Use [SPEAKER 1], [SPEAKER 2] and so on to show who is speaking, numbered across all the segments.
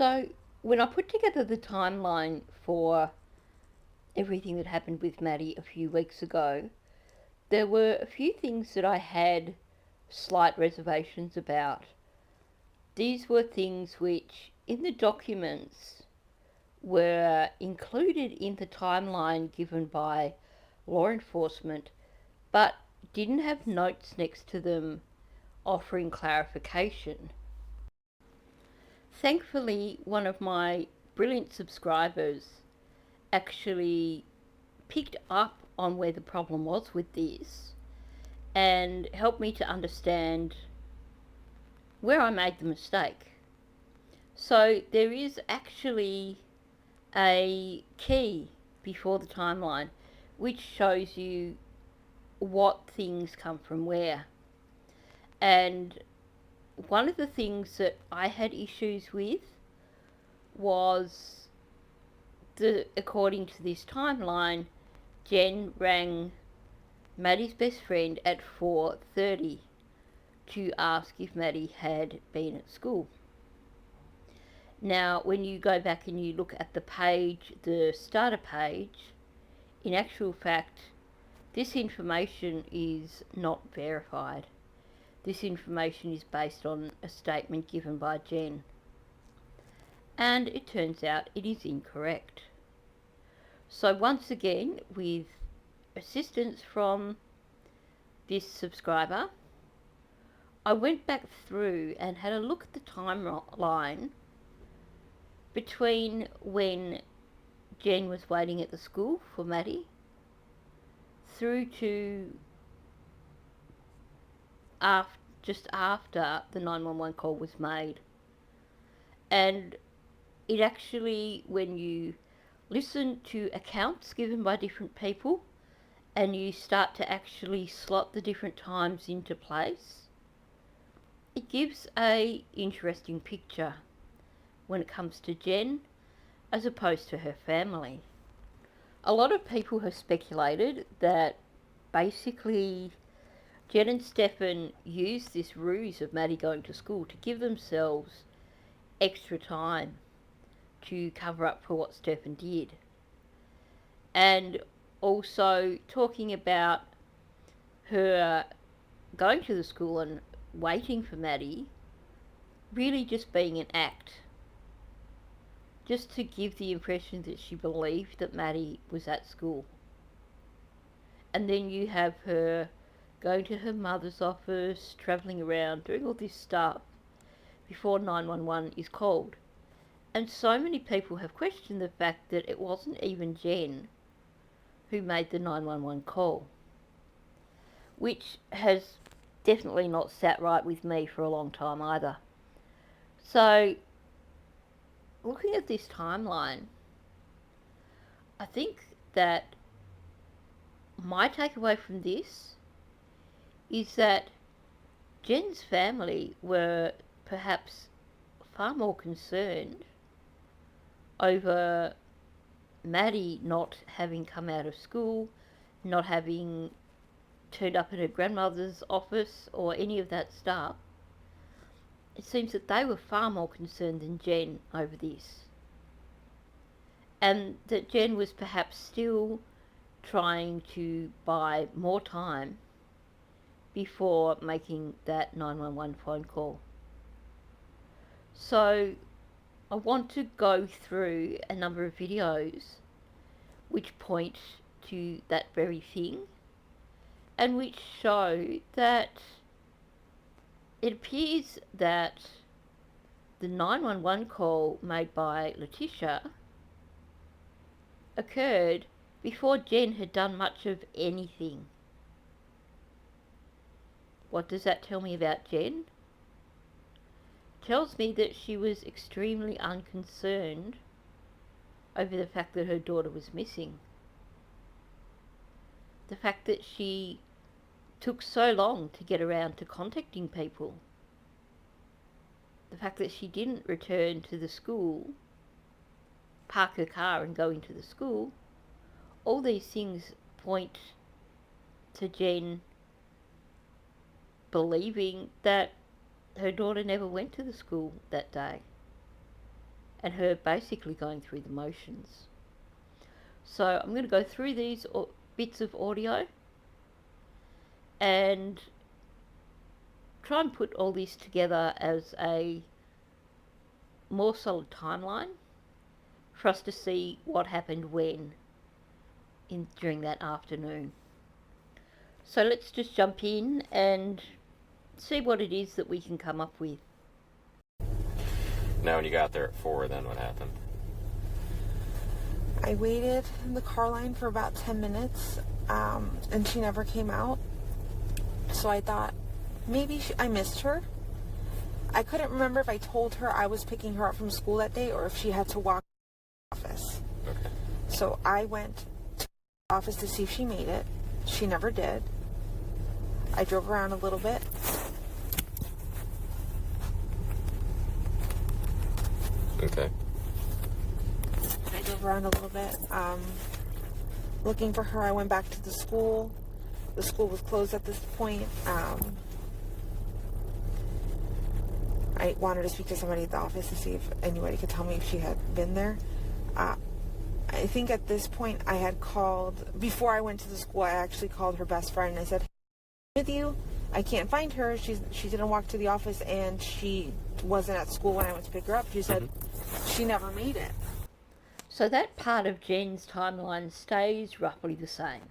[SPEAKER 1] So, when I put together the timeline for everything that happened with Maddie a few weeks ago, there were a few things that I had slight reservations about. These were things which, in the documents, were included in the timeline given by law enforcement, but didn't have notes next to them offering clarification. Thankfully, one of my brilliant subscribers actually picked up on where the problem was with this and helped me to understand where I made the mistake. So there is actually a key before the timeline which shows you what things come from where. And one of the things that I had issues with was according to this timeline, Jen rang Maddie's best friend at 4:30 to ask if Maddie had been at school. Now, when you go back and you look at the page, the starter page, in actual fact, this information is not verified. This information is based on a statement given by Jen. And it turns out it is incorrect. So once again, with assistance from this subscriber, I went back through and had a look at the timeline between when Jen was waiting at the school for Maddie through to just after the 911 call was made. And it actually, when you listen to accounts given by different people and you start to actually slot the different times into place, it gives a interesting picture when it comes to Jen as opposed to her family. A lot of people have speculated that basically Jen and Stefan used this ruse of Maddie going to school to give themselves extra time to cover up for what Stefan did. And also talking about her going to the school and waiting for Maddie really just being an act, just to give the impression that she believed that Maddie was at school. And then you have her going to her mother's office, travelling around, doing all this stuff before 911 is called. And so many people have questioned the fact that it wasn't even Jen who made the 911 call, which has definitely not sat right with me for a long time either. So, looking at this timeline, I think that my takeaway from this is that Jen's family were perhaps far more concerned over Maddie not having come out of school, not having turned up at her grandmother's office or any of that stuff. It seems that they were far more concerned than Jen over this. And that Jen was perhaps still trying to buy more time before making that 911 phone call. So I want to go through a number of videos which point to that very thing and which show that it appears that the 911 call made by Letitia occurred before Jen had done much of anything. What does that tell me about Jen? It tells me that she was extremely unconcerned over the fact that her daughter was missing. The fact that she took so long to get around to contacting people. The fact that she didn't return to the school, park her car and go into the school. All these things point to Jen believing that her daughter never went to the school that day. and her basically going through the motions. So I'm going to go through these bits of audio and try and put all this together as a more solid timeline for us to see what happened when during that afternoon. So let's just jump in and see what it is that we can come up with.
[SPEAKER 2] Now when you got there at 4, then what happened?
[SPEAKER 3] I waited in the car line for about 10 minutes, and she never came out. So I thought maybe I missed her. I couldn't remember if I told her I was picking her up from school that day or if she had to walk to the office.
[SPEAKER 2] Okay.
[SPEAKER 3] So I went to the office to see if she made it. She never did. I drove around a little bit.
[SPEAKER 2] Okay.
[SPEAKER 3] I drove around a little bit, looking for her. I went back to the school. The school was closed at this point. I wanted to speak to somebody at the office to see if anybody could tell me if she had been there. I think at this point I had called, before I went to the school, I actually called her best friend and I said, "Hey, with you, I can't find her. She didn't walk to the office and she wasn't at school when I went to pick her up." She said she never made it.
[SPEAKER 1] So that part of Jen's timeline stays roughly the same.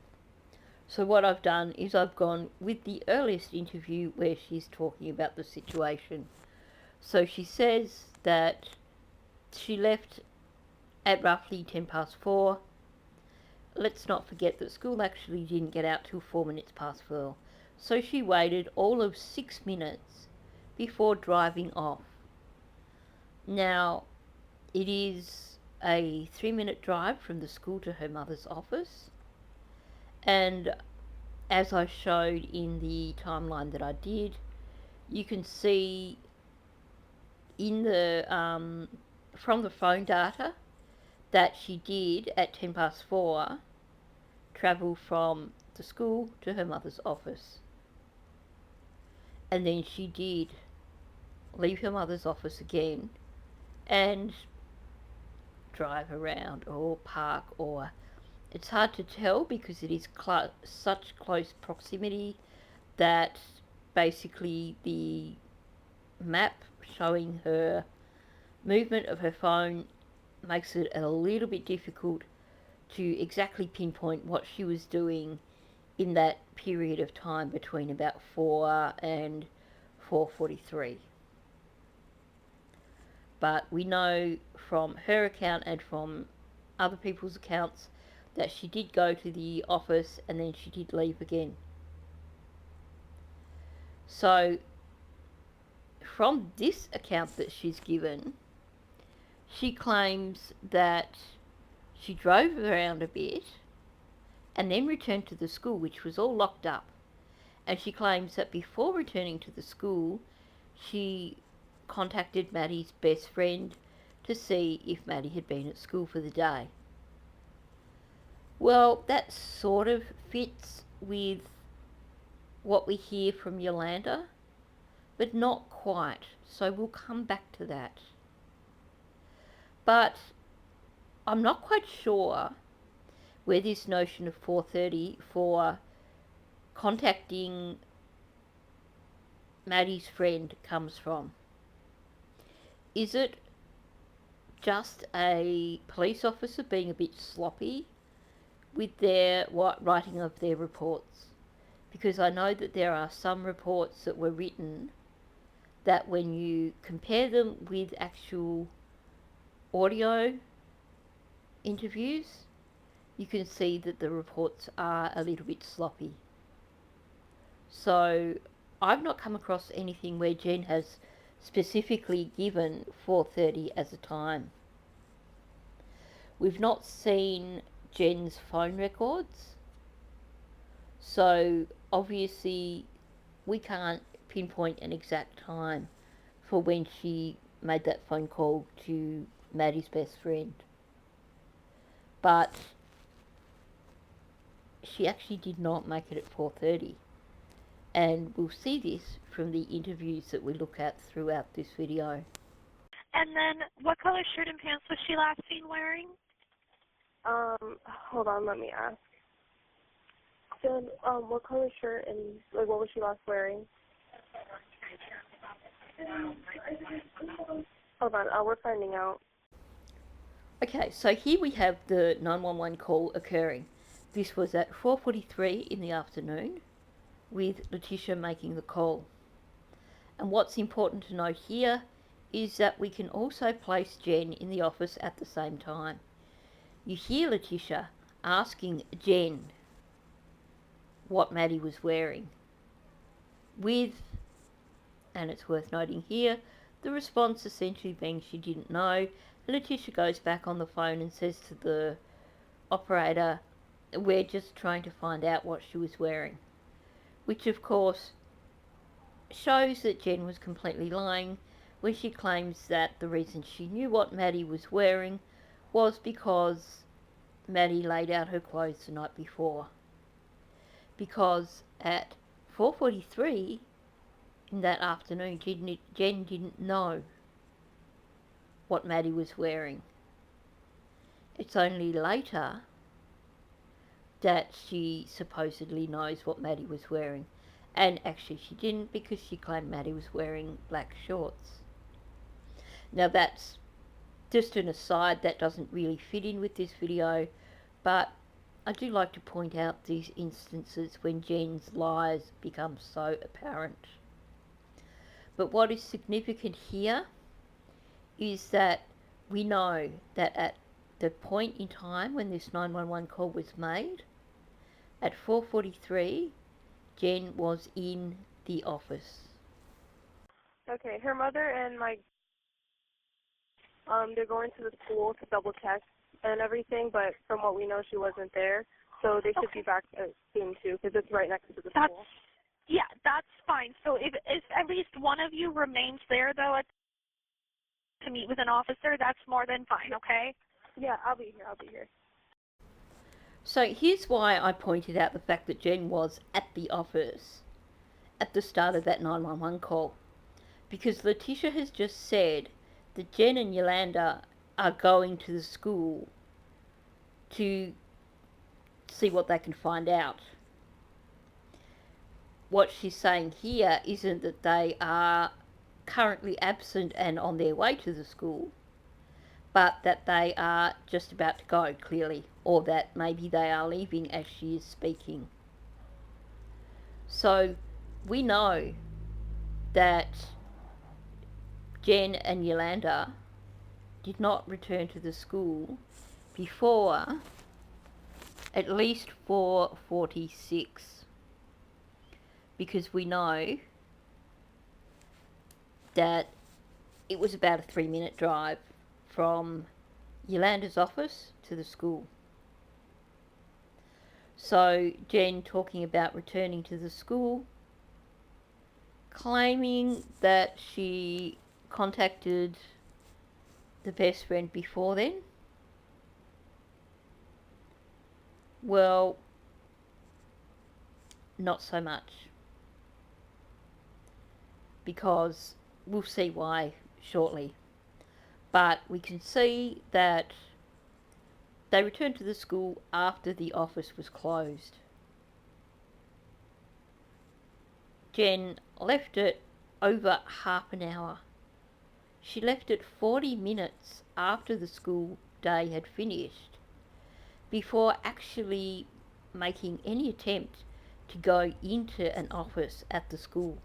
[SPEAKER 1] So what I've done is I've gone with the earliest interview where she's talking about the situation. So she says that she left at roughly 4:10. Let's not forget that school actually didn't get out till 4 minutes past 4. So she waited all of 6 minutes before driving off. Now, it is a 3-minute drive from the school to her mother's office. And as I showed in the timeline that I did, you can see in the from the phone data that she did at 4:10 travel from the school to her mother's office. And then she did leave her mother's office again and drive around or park, or it's hard to tell because it is such close proximity that basically the map showing her movement of her phone makes it a little bit difficult to exactly pinpoint what she was doing in that period of time between about 4 and 4:43. But we know from her account and from other people's accounts that she did go to the office and then she did leave again. So from this account that she's given, she claims that she drove around a bit and then returned to the school, which was all locked up. And she claims that before returning to the school, she contacted Maddie's best friend to see if Maddie had been at school for the day. Well, that sort of fits with what we hear from Yolanda, but not quite. So we'll come back to that. But I'm not quite sure where this notion of 4:30 for contacting Maddie's friend comes from. Is it just a police officer being a bit sloppy with their writing of their reports? Because I know that there are some reports that were written that when you compare them with actual audio interviews, you can see that the reports are a little bit sloppy. So I've not come across anything where Jen has specifically given 4:30 as a time. We've not seen Jen's phone records, so obviously we can't pinpoint an exact time for when she made that phone call to Maddie's best friend. But she actually did not make it at 4:30. And we'll see this from the interviews that we look at throughout this video.
[SPEAKER 4] And then what color shirt and pants was she last seen wearing?
[SPEAKER 5] Hold on, let me ask. Jen, what color shirt and, like, what was she last wearing? Hold on, we're finding out.
[SPEAKER 1] Okay, so here we have the 911 call occurring. This was at 4:43 in the afternoon, with Letitia making the call. And what's important to note here is that we can also place Jen in the office at the same time. You hear Letitia asking Jen what Maddie was wearing, with, and it's worth noting here, the response essentially being she didn't know. Letitia goes back on the phone and says to the operator, we're just trying to find out what she was wearing, which of course shows that Jen was completely lying when she claims that the reason she knew what Maddie was wearing was because Maddie laid out her clothes the night before. Because at 4:43 in that afternoon, Jen didn't know what Maddie was wearing. It's only later that she supposedly knows what Maddie was wearing. And actually she didn't, because she claimed Maddie was wearing black shorts. Now that's just an aside that doesn't really fit in with this video, but I do like to point out these instances when Jen's lies become so apparent. But what is significant here is that we know that at the point in time when this 911 call was made, at 4:43, Jen was in the office.
[SPEAKER 5] Okay, her mother and they're going to the school to double check and everything, but from what we know, she wasn't there, so they should be back soon too, because it's right next to the school.
[SPEAKER 4] Yeah, that's fine. So if at least one of you remains there, though, to meet with an officer, that's more than fine, okay?
[SPEAKER 5] Yeah, I'll be here.
[SPEAKER 1] So here's why I pointed out the fact that Jen was at the office at the start of that 911 call. Because Letitia has just said that Jen and Yolanda are going to the school to see what they can find out. What she's saying here isn't that they are currently absent and on their way to the school, but that they are just about to go, clearly, or that maybe they are leaving as she is speaking. So we know that Jen and Yolanda did not return to the school before at least 4:46, because we know that it was about a 3-minute drive from Yolanda's office to the school. So Jen talking about returning to the school, claiming that she contacted the best friend before then. Well, not so much, because we'll see why shortly. But we can see that they returned to the school after the office was closed. Jen left it over half an hour. She left it 40 minutes after the school day had finished, before actually making any attempt to go into an office at the school.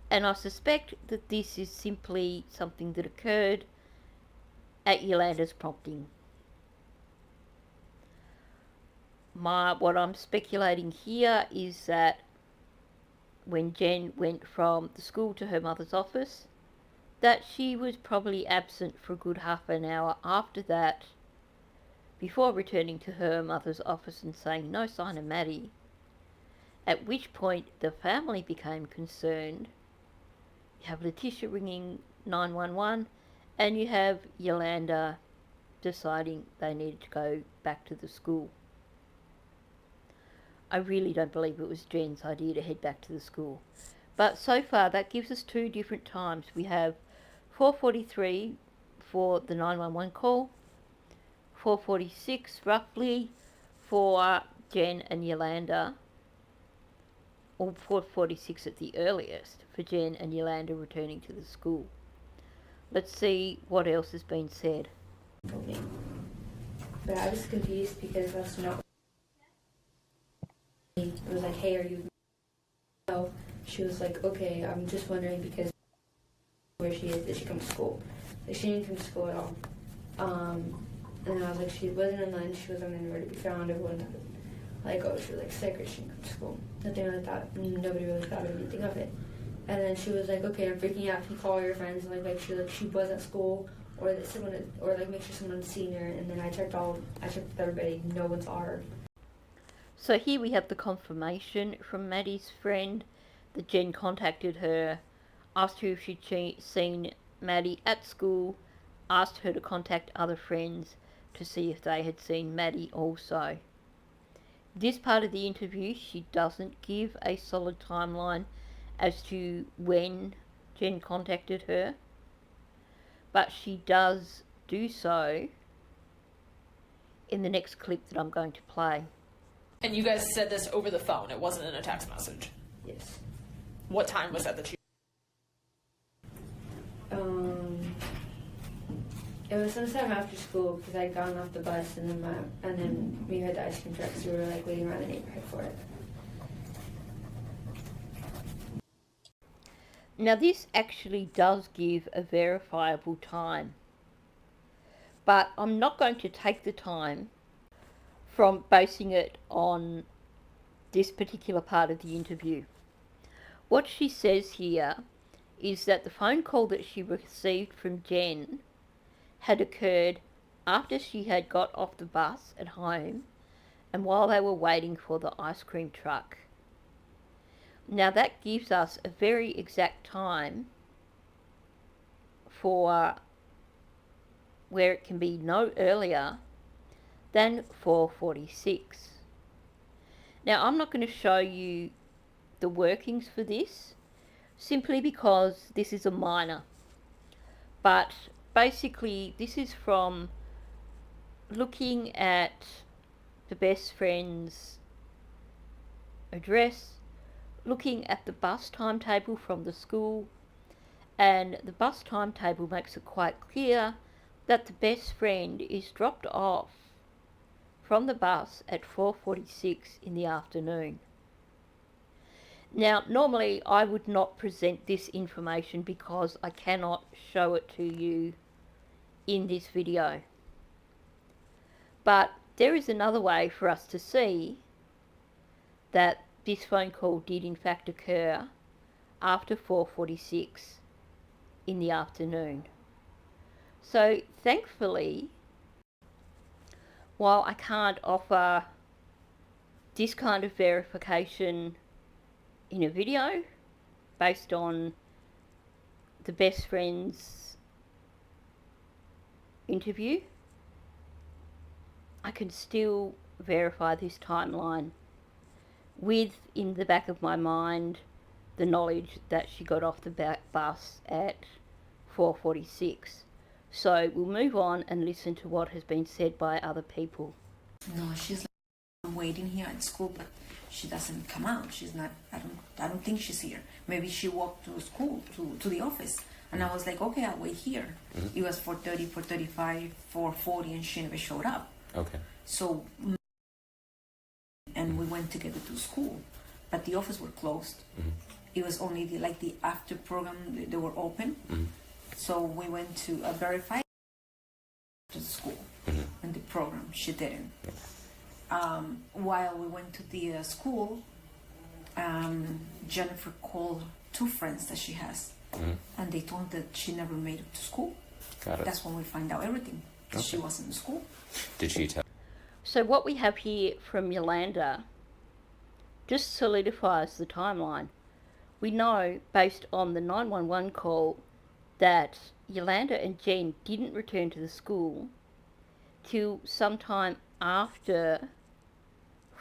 [SPEAKER 1] And I suspect that this is simply something that occurred at Yolanda's prompting. What I'm speculating here is that when Jen went from the school to her mother's office, that she was probably absent for a good half an hour after that, before returning to her mother's office and saying no sign of Maddie, at which point the family became concerned. You have Letitia ringing 911, and you have Yolanda deciding they needed to go back to the school. I really don't believe it was Jen's idea to head back to the school. But so far that gives us two different times. We have 4:43 for the 911 call, 4:46 roughly for Jen and Yolanda, or 4:46 at the earliest for Jen and Yolanda returning to the school. Let's see what else has been said.
[SPEAKER 6] But I was confused because that's not. It was like, hey, are you? So she was like, okay, I'm just wondering because where she is, did she come to school? Like, she didn't come to school at all. And I was like, she wasn't on lunch, she wasn't anywhere to be found. Everyone thought, like, oh, she was like sick or she didn't come to school. Nothing really thought, nobody really thought of anything of it. And then she was like, okay, I'm freaking out. If you call your friends and like make sure that she was at school, or that someone, or like make sure someone's seen her. And then I checked with everybody. No one saw her.
[SPEAKER 1] So here we have the confirmation from Maddie's friend that Jen contacted her, asked her if she'd seen Maddie at school, asked her to contact other friends to see if they had seen Maddie also. This part of the interview, she doesn't give a solid timeline as to when Jen contacted her, but she does do so in the next clip that I'm going to play.
[SPEAKER 7] And you guys said this over the phone, it wasn't in a text message?
[SPEAKER 6] Yes.
[SPEAKER 7] What time was that you...
[SPEAKER 6] It was sometime after school because I'd gotten off the bus and then we had the ice cream truck, so we were like waiting around the neighborhood for it.
[SPEAKER 1] Now this actually does give a verifiable time, but I'm not going to take the time from basing it on this particular part of the interview. What she says here is that the phone call that she received from Jen had occurred after she had got off the bus at home and while they were waiting for the ice cream truck. Now that gives us a very exact time for where it can be no earlier than 4:46. Now I'm not going to show you the workings for this simply because this is a minor, but basically this is from looking at the best friend's address, looking at the bus timetable from the school, and the bus timetable makes it quite clear that the best friend is dropped off from the bus at 4:46 in the afternoon. Now, normally I would not present this information because I cannot show it to you in this video. But there is another way for us to see that this phone call did in fact occur after 4:46 in the afternoon. So thankfully, while I can't offer this kind of verification in a video based on the best friend's interview, I can still verify this timeline with, in the back of my mind, the knowledge that she got off the bus at 4:46. So we'll move on and listen to what has been said by other people.
[SPEAKER 8] No, she's like, I'm waiting here at school, but she doesn't come out. She's not, I don't think she's here. Maybe she walked to school, to the office. And I was like, okay, I'll wait here. Mm-hmm. It was 4:30, 4:35, 4:40, and she never showed up.
[SPEAKER 2] Okay.
[SPEAKER 8] So, and we went together to school, but the office were closed. Mm-hmm. It was only the after program, they were open. Mm-hmm. So we went to verify to the school, mm-hmm. and the program, she didn't. Yeah. While we went to the school, Jennifer called two friends that she has, mm-hmm. and they told her that she never made it to school.
[SPEAKER 2] Got it.
[SPEAKER 8] That's when we find out everything. Okay. She wasn't in school.
[SPEAKER 2] Did she tell?
[SPEAKER 1] So what we have here from Yolanda just solidifies the timeline. We know, based on the 911 call, that Yolanda and Jen didn't return to the school till sometime after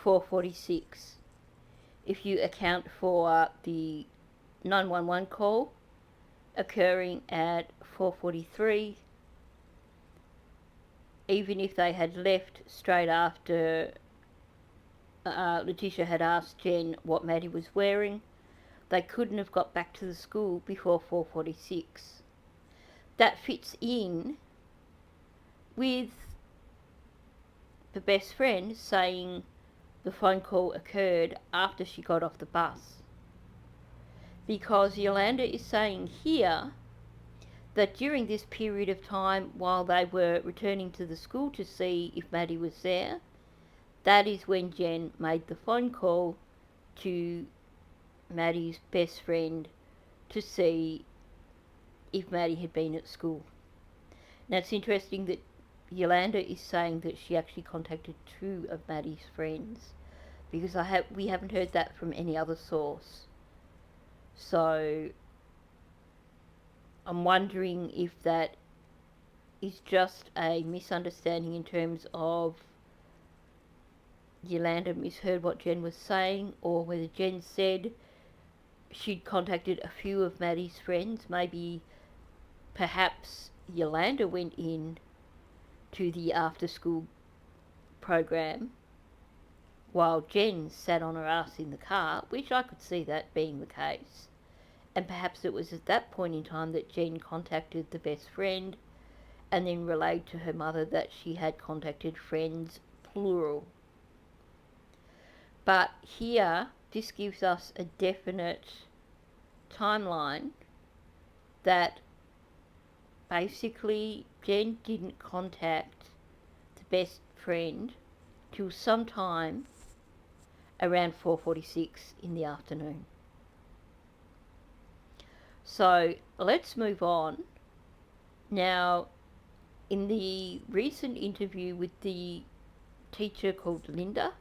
[SPEAKER 1] 4:46. If you account for the 911 call occurring at 4:43. Even if they had left straight after Letitia had asked Jen what Maddie was wearing, they couldn't have got back to the school before 4:46. That fits in with the best friend saying the phone call occurred after she got off the bus. Because Yolanda is saying here that during this period of time while they were returning to the school to see if Maddie was there, that is when Jen made the phone call to Maddie's best friend to see if Maddie had been at school. Now it's interesting that Yolanda is saying that she actually contacted 2 of Maddie's friends, because we haven't heard that from any other source. So I'm wondering if that is just a misunderstanding in terms of Yolanda misheard what Jen was saying, or whether Jen said she'd contacted a few of Maddie's friends. Maybe perhaps Yolanda went in to the after school program while Jen sat on her ass in the car, which I could see that being the case. And perhaps it was at that point in time that Jen contacted the best friend and then relayed to her mother that she had contacted friends, plural. But here, this gives us a definite timeline that basically Jen didn't contact the best friend till sometime around 4:46 in the afternoon. So let's move on. Now, in the recent interview with the teacher called Linda,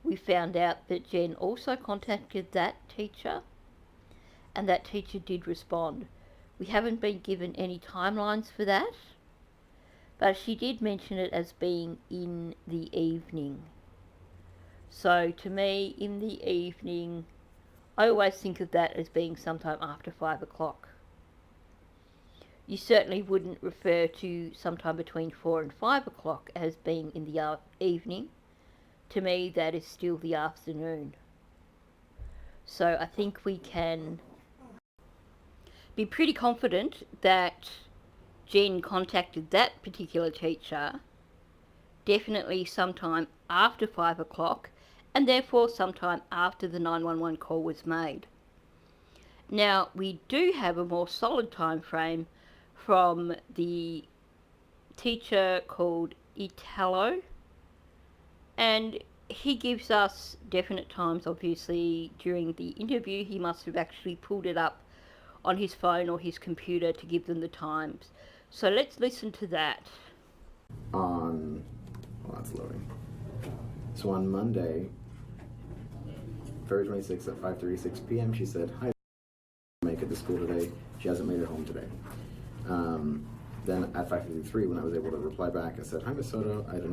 [SPEAKER 1] we found out that Jen also contacted that teacher, and that teacher did respond. We haven't been given any timelines for that, but she did mention it as being in the evening. So to me, in the evening, I always think of that as being sometime after 5 o'clock. You certainly wouldn't refer to sometime between 4 and 5 o'clock as being in the evening. To me, that is still the afternoon. So I think we can be pretty confident that Jen contacted that particular teacher definitely sometime after 5 o'clock, and therefore sometime after the 911 call was made. Now, we do have a more solid time frame from the teacher called Italo, and he gives us definite times. Obviously, during the interview, he must have actually pulled it up on his phone or his computer to give them the times. So let's listen to that.
[SPEAKER 9] That's loading. So on Monday, February 26th at 5:36 p.m., she said, "Hi, make it to school today. She hasn't made it home today." Then at 5:53, when I was able to reply back, I said, "Hi, Miss Soto. I don't know.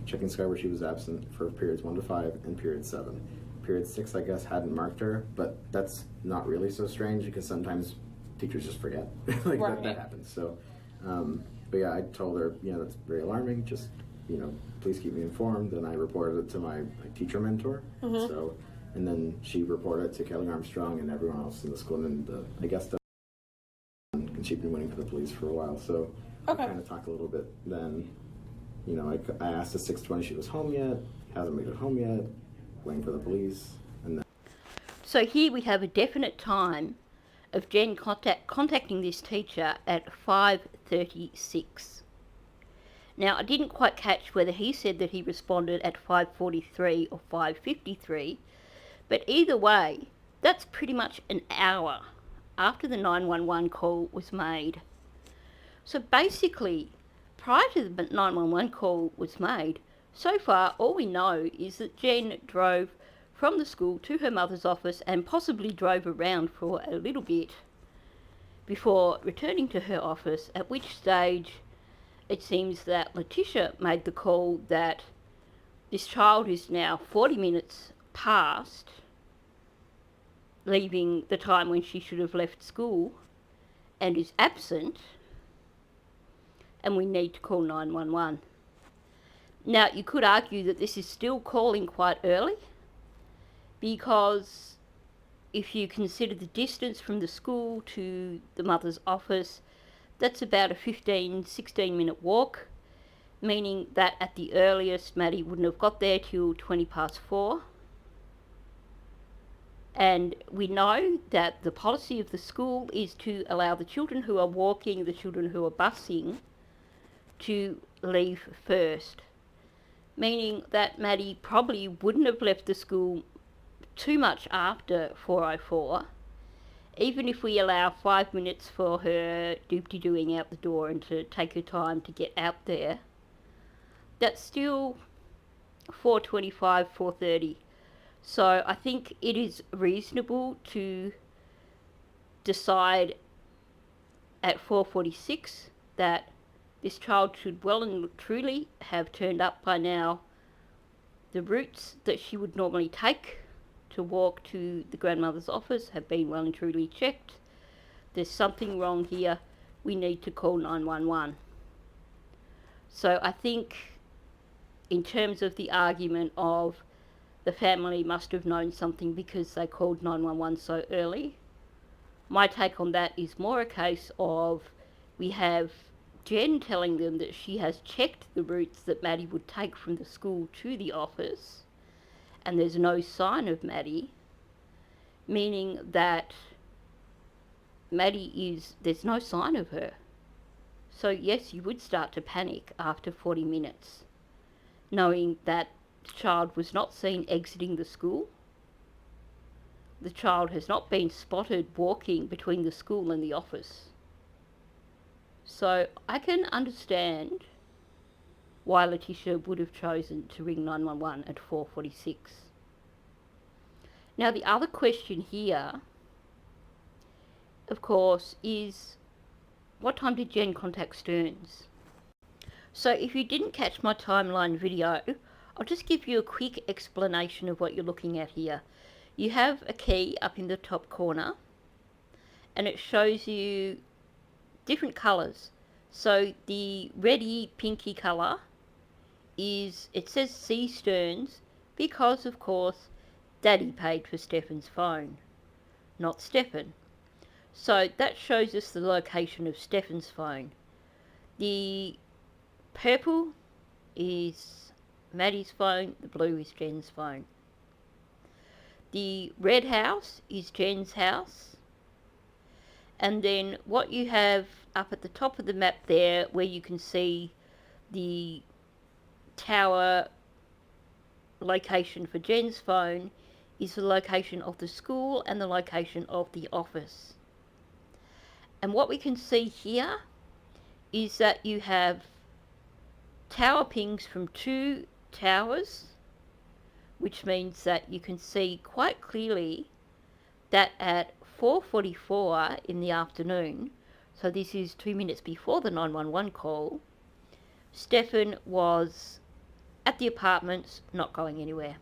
[SPEAKER 9] Checking Sky where she was absent for periods 1 to 5 and period 7. Period 6, I guess, hadn't marked her, but that's not really so strange because sometimes teachers just forget. Like
[SPEAKER 7] right.
[SPEAKER 9] that happens. So, but yeah, I told her, that's very alarming. Just, please keep me informed. And I reported it to my teacher mentor. Mm-hmm. So, and then she reported it to Kelly Armstrong and everyone else in the school. And I guess and she'd been waiting for the police for a while. So
[SPEAKER 7] okay.
[SPEAKER 9] I kind of talked a little bit then. I asked at 6:20 she was home yet. Hasn't made it home yet. Waiting for the police. And then.
[SPEAKER 1] So here we have a definite time of Jen contacting this teacher at 5:36. Now, I didn't quite catch whether he said that he responded at 5:43 or 5:53, but either way, that's pretty much an hour after the 911 call was made. So basically, prior to the 911 call was made, so far all we know is that Jen drove from the school to her mother's office and possibly drove around for a little bit before returning to her office, at which stage it seems that Letitia made the call that this child is now 40 minutes past leaving the time when she should have left school, and is absent, and we need to call 911. Now, you could argue that this is still calling quite early, because if you consider the distance from the school to the mother's office, that's about a 16 minute walk, meaning that at the earliest Maddie wouldn't have got there till 4:20. And we know that the policy of the school is to allow the children who are walking, the children who are busing, to leave first, meaning that Maddie probably wouldn't have left the school too much after 4:04, even if we allow 5 minutes for her doopty-dooing out the door and to take her time to get out there. That's still 4:25, 4:30. So I think it is reasonable to decide at 4:46 that this child should well and truly have turned up by now. The routes that she would normally take to walk to the grandmother's office have been well and truly checked. There's something wrong here. We need to call 911. So I think in terms of the argument of the family must have known something because they called 911 so early, my take on that is more a case of we have Jen telling them that she has checked the routes that Maddie would take from the school to the office, and there's no sign of Maddie, meaning that there's no sign of her. So yes, you would start to panic after 40 minutes, knowing that the child was not seen exiting the school. The child has not been spotted walking between the school and the office. So I can understand why Letitia would have chosen to ring 911 at 4:46. Now the other question here, of course, is what time did Jen contact Stearns? So if you didn't catch my timeline video, I'll just give you a quick explanation of what you're looking at here. You have a key up in the top corner, and it shows you different colours. So the reddy pinky colour it says C Stearns because, of course, Daddy paid for Stefan's phone, not Stefan. So that shows us the location of Stefan's phone. The purple is Maddie's phone, the blue is Jen's phone. The red house is Jen's house. And then what you have up at the top of the map there, where you can see the tower location for Jen's phone, is the location of the school and the location of the office. And what we can see here is that you have tower pings from 2 towers, which means that you can see quite clearly that at 4:44 in the afternoon, so this is 2 minutes before the 911 call, Stefan was at the apartments, not going anywhere.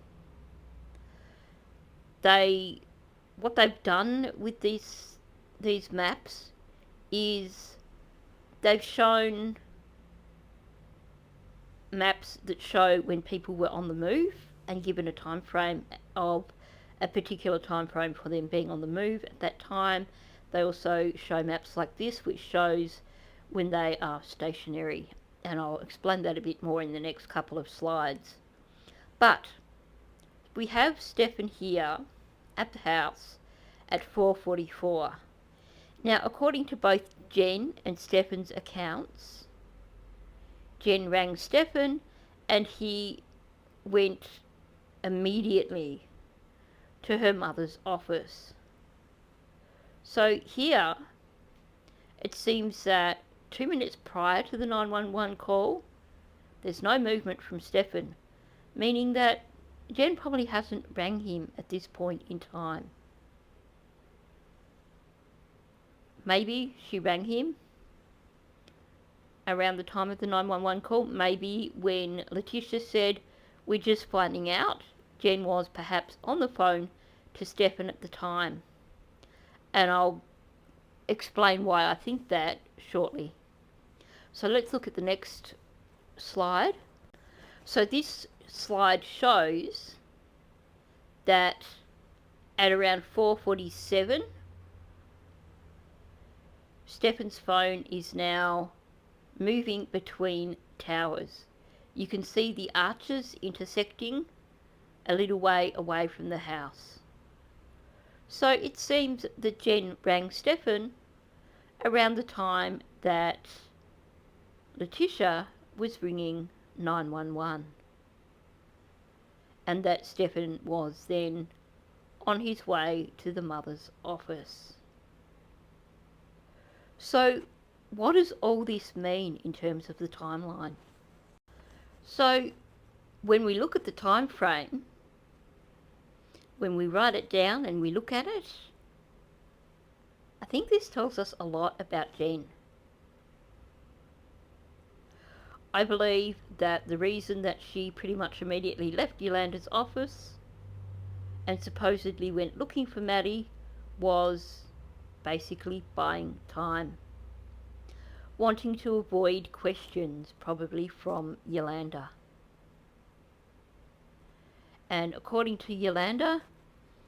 [SPEAKER 1] What they've done with these maps is they've shown maps that show when people were on the move and given a time frame of a particular time frame for them being on the move at that time. They also show maps like this, which shows when they are stationary, and I'll explain that a bit more in the next couple of slides. But we have Stefan here at the house at 4:44. Now, according to both Jen and Stefan's accounts, Jen rang Stefan and he went immediately to her mother's office. So here, it seems that 2 minutes prior to the 911 call, there's no movement from Stefan, meaning that Jen probably hasn't rang him at this point in time. Maybe she rang him around the time of the 911 call. Maybe when Letitia said, "We're just finding out," Jen was perhaps on the phone to Stefan at the time. And I'll explain why I think that shortly. So let's look at the next slide. So this slide shows that at around 4:47, Stefan's phone is now moving between towers. You can see the arches intersecting a little way away from the house. So it seems that Jen rang Stefan around the time that Letitia was ringing 911, and that Stefan was then on his way to the mother's office. So what does all this mean in terms of the timeline? So when we look at the time frame, when we write it down and we look at it, I think this tells us a lot about Jen. I believe that the reason that she pretty much immediately left Yolanda's office and supposedly went looking for Maddie was basically buying time, wanting to avoid questions probably from Yolanda. And according to Yolanda,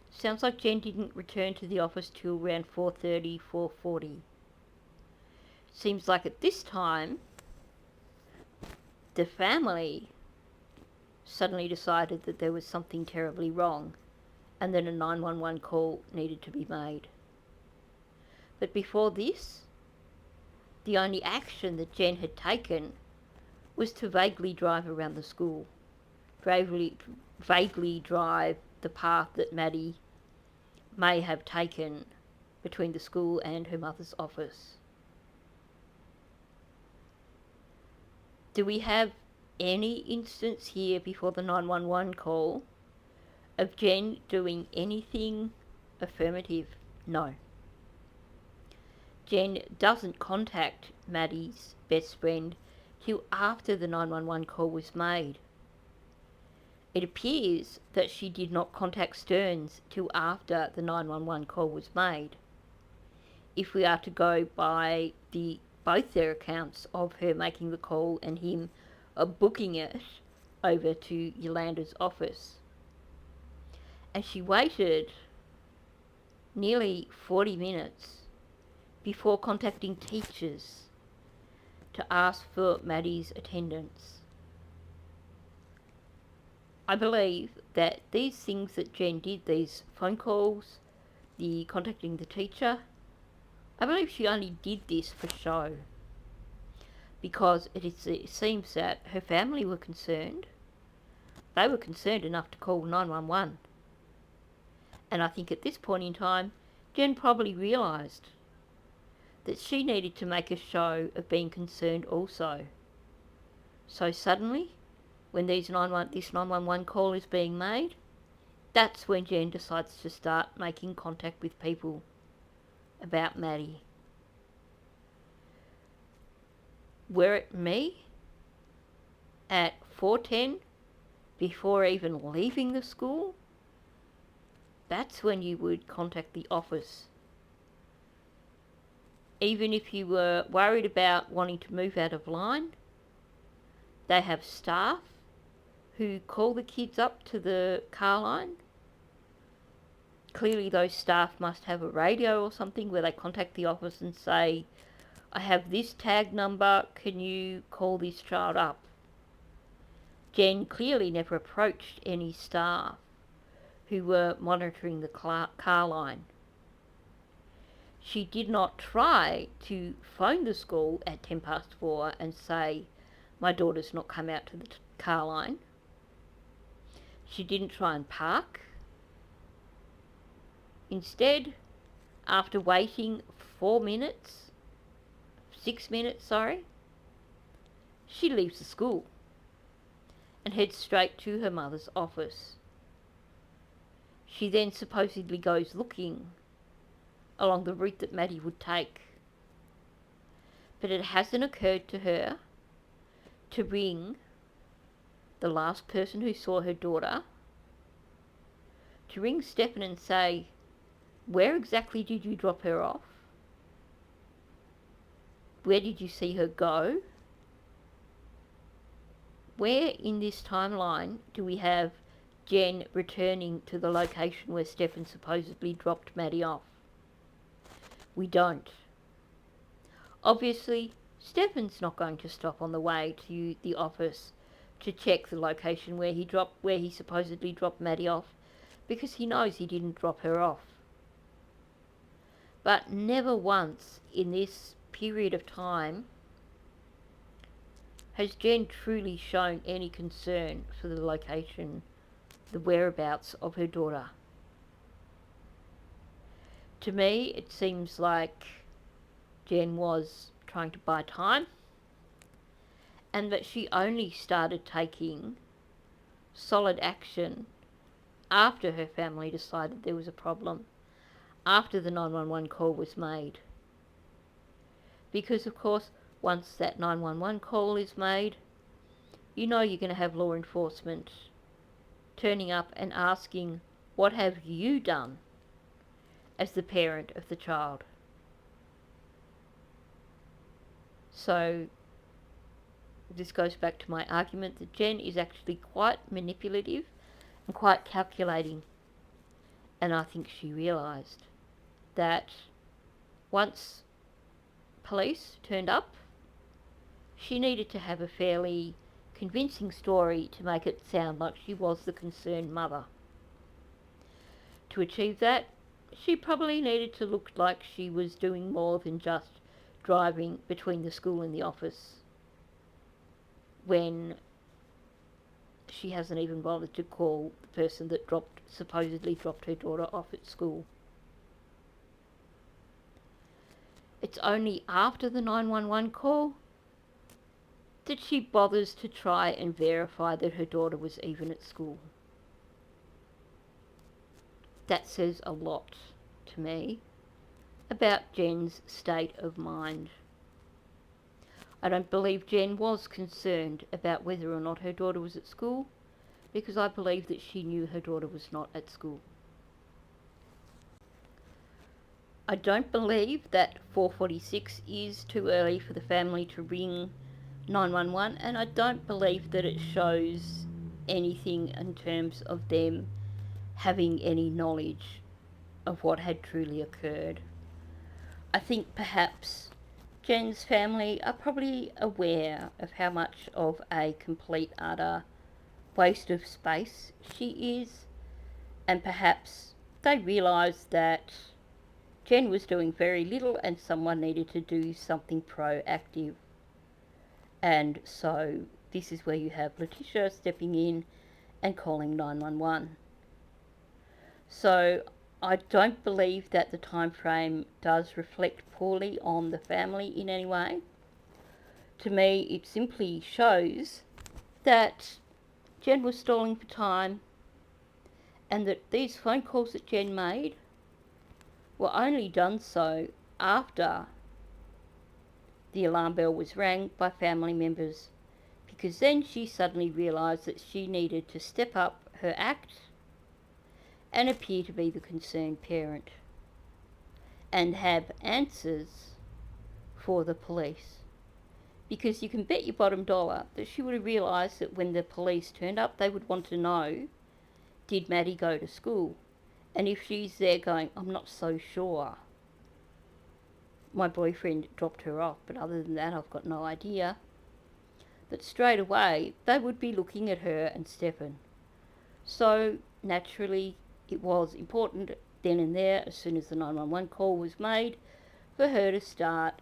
[SPEAKER 1] sounds like Jen didn't return to the office till around 4:30, 4:40. Seems like at this time, the family suddenly decided that there was something terribly wrong and that a 911 call needed to be made. But before this, the only action that Jen had taken was to vaguely drive around the school, vaguely drive the path that Maddie may have taken between the school and her mother's office. Do we have any instance here before the 911 call of Jen doing anything affirmative? No. Jen doesn't contact Maddie's best friend till after the 911 call was made. It appears that she did not contact Stearns till after the 911 call was made, if we are to go by both their accounts of her making the call and him booking it over to Yolanda's office. And she waited nearly 40 minutes before contacting teachers to ask for Maddie's attendance. I believe that these things that Jen did, these phone calls, the contacting the teacher, I believe she only did this for show, because it seems that her family were concerned. They were concerned enough to call 911. And I think at this point in time, Jen probably realised that she needed to make a show of being concerned also. So suddenly, when this 911 call is being made, that's when Jen decides to start making contact with people about Maddie. Were it me, at 4:10, before even leaving the school, that's when you would contact the office. Even if you were worried about wanting to move out of line, they have staff who call the kids up to the car line. Clearly those staff must have a radio or something where they contact the office and say, I have this tag number, can you call this child up? Jen clearly never approached any staff who were monitoring the car line. She did not try to phone the school at 4:10 and say, my daughter's not come out to the car line. She didn't try and park. Instead, after waiting 6 minutes, she leaves the school and heads straight to her mother's office. She then supposedly goes looking along the route that Maddie would take. But it hasn't occurred to her to ring the last person who saw her daughter, to ring Stefan and say, where exactly did you drop her off? where did you see her go? Where in this timeline do we have Jen returning to the location where Stefan supposedly dropped Maddie off? We don't. Obviously, Stefan's not going to stop on the way to the office to check the location where he supposedly dropped Maddie off, because he knows he didn't drop her off. But never once in this period of time has Jen truly shown any concern for the location, the whereabouts of her daughter. To me, it seems like Jen was trying to buy time, and that she only started taking solid action after her family decided there was a problem, after the 911 call was made. Because, of course, once that 911 call is made, you know you're going to have law enforcement turning up and asking, what have you done as the parent of the child? So this goes back to my argument that Jen is actually quite manipulative and quite calculating. And I think she realised that once police turned up, she needed to have a fairly convincing story to make it sound like she was the concerned mother. To achieve that, she probably needed to look like she was doing more than just driving between the school and the office, when she hasn't even bothered to call the person that supposedly dropped her daughter off at school. It's only after the 911 call that she bothers to try and verify that her daughter was even at school. That says a lot to me about Jen's state of mind. I don't believe Jen was concerned about whether or not her daughter was at school, because I believe that she knew her daughter was not at school. I don't believe that 4:46 is too early for the family to ring 911, and I don't believe that it shows anything in terms of them having any knowledge of what had truly occurred. I think perhaps Jen's family are probably aware of how much of a complete utter waste of space she is, and perhaps they realise that Jen was doing very little and someone needed to do something proactive. And so this is where you have Letitia stepping in and calling 911. So I don't believe that the time frame does reflect poorly on the family in any way. To me, it simply shows that Jen was stalling for time, and that these phone calls that Jen made were only done so after the alarm bell was rang by family members, because then she suddenly realised that she needed to step up her act and appear to be the concerned parent and have answers for the police. Because you can bet your bottom dollar that she would have realised that when the police turned up, they would want to know, did Maddie go to school? And if she's there going, I'm not so sure, my boyfriend dropped her off, but other than that I've got no idea, that straight away they would be looking at her and Stefan. So naturally it was important then and there, as soon as the 911 call was made, for her to start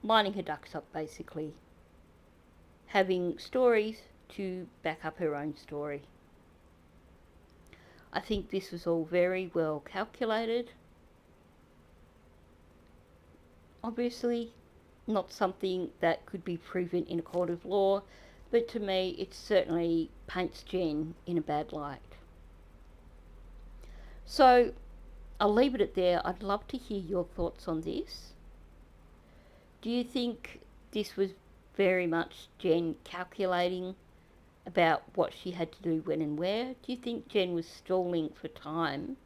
[SPEAKER 1] lining her ducks up, basically, having stories to back up her own story. I think this was all very well calculated. Obviously, not something that could be proven in a court of law, but to me it certainly paints Jen in a bad light. So I'll leave it at there. I'd love to hear your thoughts on this. Do you think this was very much Jen calculating about what she had to do when and where? Do you think Jen was stalling for time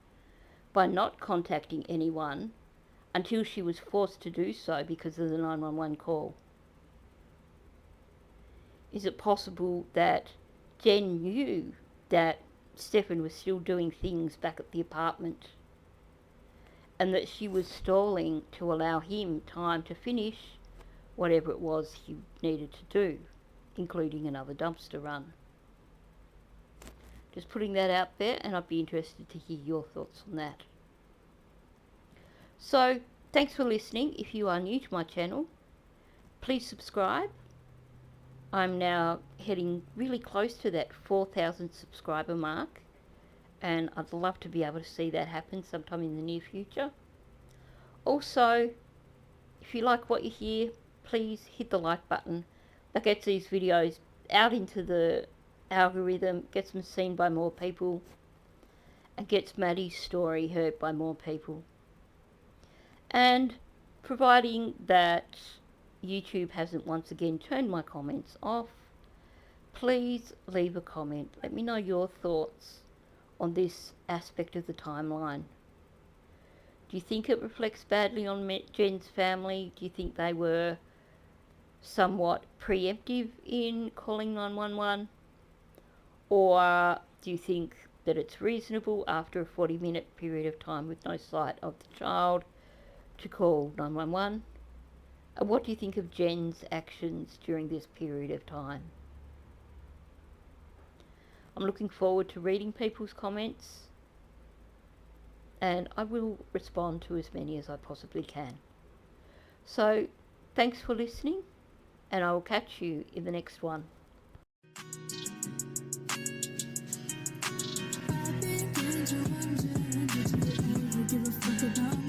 [SPEAKER 1] by not contacting anyone until she was forced to do so because of the 911 call. Is it possible that Jen knew that Stefan was still doing things back at the apartment and that she was stalling to allow him time to finish whatever it was he needed to do, including another dumpster run? Just putting that out there, and I'd be interested to hear your thoughts on that. So, thanks for listening. If you are new to my channel, please subscribe. I'm now heading really close to that 4,000 subscriber mark, and I'd love to be able to see that happen sometime in the near future. Also, if you like what you hear, please hit the like button. That gets these videos out into the algorithm, gets them seen by more people, and gets Maddie's story heard by more people. And providing that YouTube hasn't once again turned my comments off, please leave a comment. Let me know your thoughts on this aspect of the timeline. Do you think it reflects badly on Jen's family? Do you think they were somewhat preemptive in calling 911? Or do you think that it's reasonable after a 40-minute period of time with no sight of the child to call 911? And what do you think of Jen's actions during this period of time? I'm looking forward to reading people's comments, and I will respond to as many as I possibly can. So, thanks for listening, and I will catch you in the next one.
[SPEAKER 10] Give a fuck about